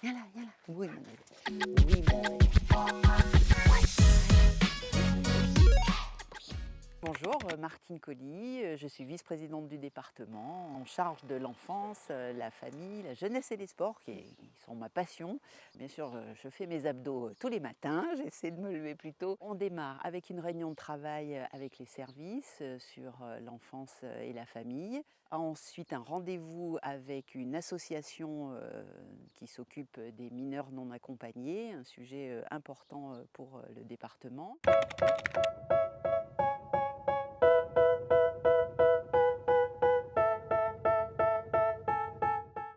Viens là, viens là. Oui, mon bébé. Oui, mon bébé. Bonjour, Martine Colly, je suis vice-présidente du département en charge de l'enfance, la famille, la jeunesse et les sports qui sont ma passion. Bien sûr, je fais mes abdos tous les matins, j'essaie de me lever plus tôt. On démarre avec une réunion de travail avec les services sur l'enfance et la famille. Ensuite, un rendez-vous avec une association qui s'occupe des mineurs non accompagnés, un sujet important pour le département.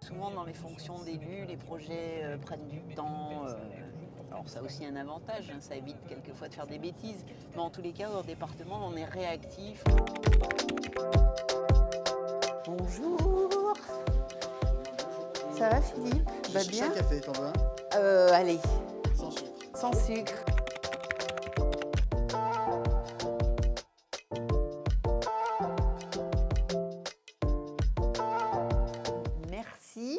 Souvent dans les fonctions d'élus, les projets prennent du temps. Alors ça a aussi un avantage, hein, ça évite quelquefois de faire des bêtises. Mais en tous les cas, au département, on est réactif. Bonjour. Ça va Philippe? Bah bien. Un café, t'en veux un? Allez. Sans sucre. Sans sucre. Merci.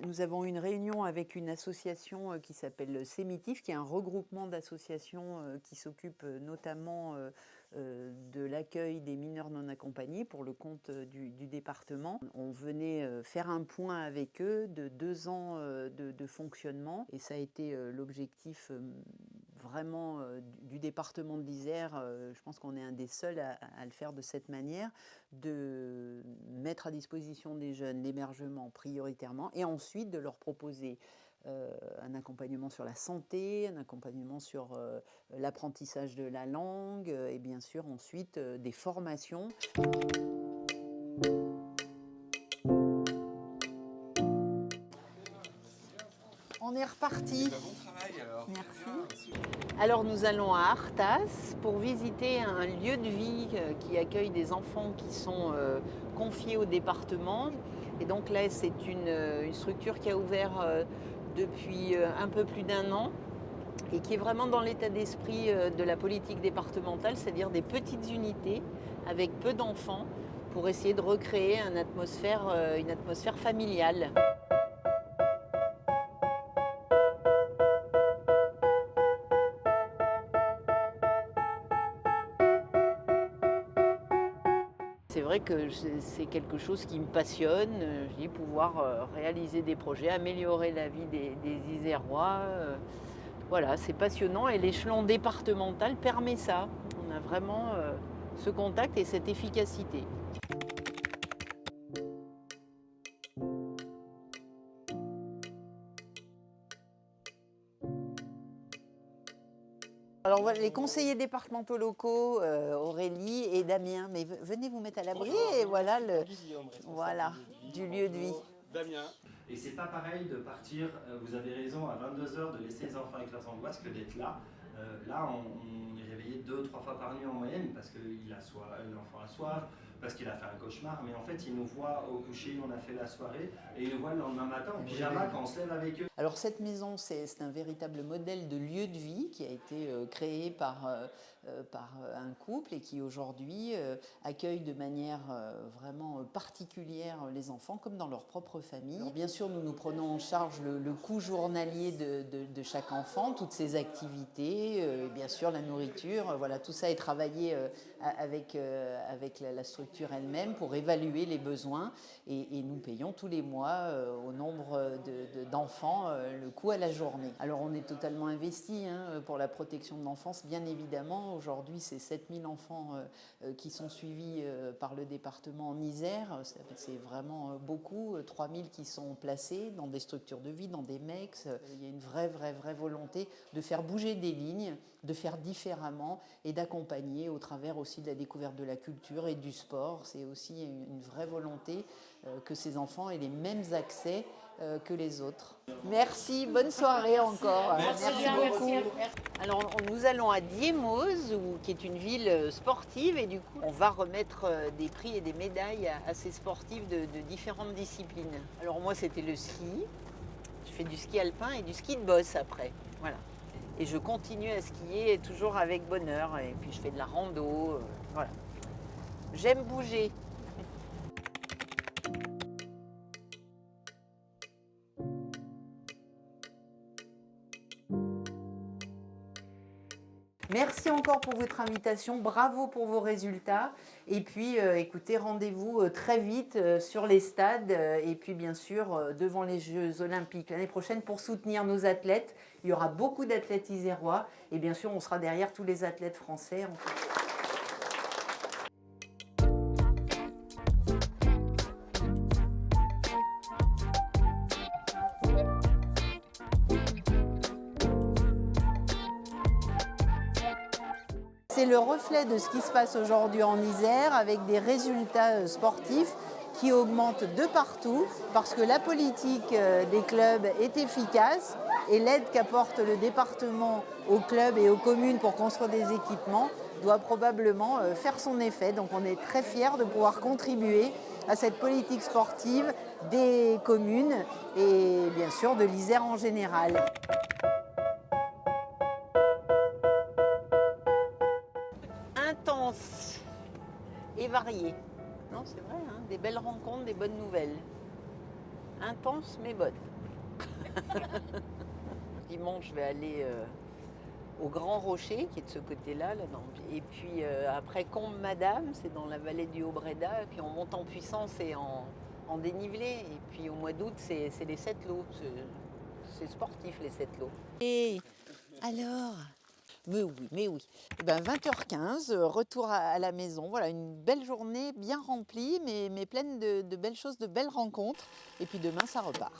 Nous avons une réunion avec une association qui s'appelle Sémitif, qui est un regroupement d'associations qui s'occupe notamment de l'accueil des mineurs non accompagnés pour le compte du département. On venait faire un point avec eux de 2 ans de fonctionnement et ça a été l'objectif vraiment du département de l'Isère. Je pense qu'on est un des seuls à le faire de cette manière, de mettre à disposition des jeunes l'hébergement prioritairement et ensuite de leur proposer un accompagnement sur la santé, un accompagnement sur l'apprentissage de la langue et bien sûr ensuite des formations. On est reparti. Bon travail alors. Merci. Alors nous allons à Arthas pour visiter un lieu de vie qui accueille des enfants qui sont confiés au département. Et donc là, c'est une structure qui a ouvert depuis un peu plus d'1 an et qui est vraiment dans l'état d'esprit de la politique départementale, c'est-à-dire des petites unités avec peu d'enfants pour essayer de recréer une atmosphère familiale. C'est vrai que c'est quelque chose qui me passionne, je dis pouvoir réaliser des projets, améliorer la vie des Isérois. Voilà, c'est passionnant et l'échelon départemental permet ça. On a vraiment ce contact et cette efficacité. Alors voilà, les conseillers départementaux locaux, Aurélie et Damien, mais venez vous mettre à l'abri et voilà du lieu de vie. Damien. Et c'est pas pareil de partir, vous avez raison, à 22h de laisser les enfants avec leurs angoisses que d'être là. Là, on est réveillé 2-3 fois par nuit en moyenne parce que l'enfant a soif, parce qu'il a fait un cauchemar, mais en fait, il nous voit au coucher, on a fait la soirée, et il nous voit le lendemain matin en pyjama quand on se lève avec eux. Alors cette maison, c'est un véritable modèle de lieu de vie qui a été créé par un couple et qui aujourd'hui accueille de manière vraiment particulière les enfants comme dans leur propre famille. Alors, bien sûr, nous prenons en charge le coût journalier de chaque enfant, toutes ses activités, bien sûr la nourriture, voilà, tout ça est travaillé avec la structure elle-même pour évaluer les besoins et nous payons tous les mois au nombre d'enfants le coût à la journée. Alors on est totalement investi pour la protection de l'enfance, bien évidemment. Aujourd'hui, c'est 7000 enfants qui sont suivis par le département en Isère. C'est vraiment beaucoup. 3000 qui sont placés dans des structures de vie, dans des MEX. Il y a une vraie volonté de faire bouger des lignes, de faire différemment et d'accompagner au travers aussi de la découverte de la culture et du sport. C'est aussi une vraie volonté que ces enfants aient les mêmes accès que les autres. Merci, bonne soirée encore. Merci beaucoup. Merci. Alors nous allons à Diemoz, qui est une ville sportive, et du coup on va remettre des prix et des médailles à ces sportifs de différentes disciplines. Alors moi c'était le ski, je fais du ski alpin et du ski de bosse après. Voilà. Et je continue à skier toujours avec bonheur, et puis je fais de la rando, voilà. J'aime bouger. Merci encore pour votre invitation, bravo pour vos résultats. Et puis, écoutez, rendez-vous très vite sur les stades et puis bien sûr devant les Jeux Olympiques l'année prochaine pour soutenir nos athlètes. Il y aura beaucoup d'athlètes isérois et bien sûr, on sera derrière tous les athlètes français. C'est le reflet de ce qui se passe aujourd'hui en Isère avec des résultats sportifs qui augmentent de partout parce que la politique des clubs est efficace et l'aide qu'apporte le département aux clubs et aux communes pour construire des équipements doit probablement faire son effet. Donc on est très fiers de pouvoir contribuer à cette politique sportive des communes et bien sûr de l'Isère en général. Intense et variée. Non, c'est vrai, hein, des belles rencontres, des bonnes nouvelles. Intense mais bonne. Dimanche, je vais aller au Grand Rocher, qui est de ce côté-là. Et puis après Combe-Madame, c'est dans la vallée du Haut-Bréda. Et puis on monte en puissance et en dénivelé. Et puis au mois d'août, c'est les 7 lots. C'est sportif, les 7 lots. Et alors ? Mais oui. Et ben 20h15, retour à la maison. Voilà, une belle journée bien remplie, mais pleine de belles choses, de belles rencontres. Et puis demain, ça repart.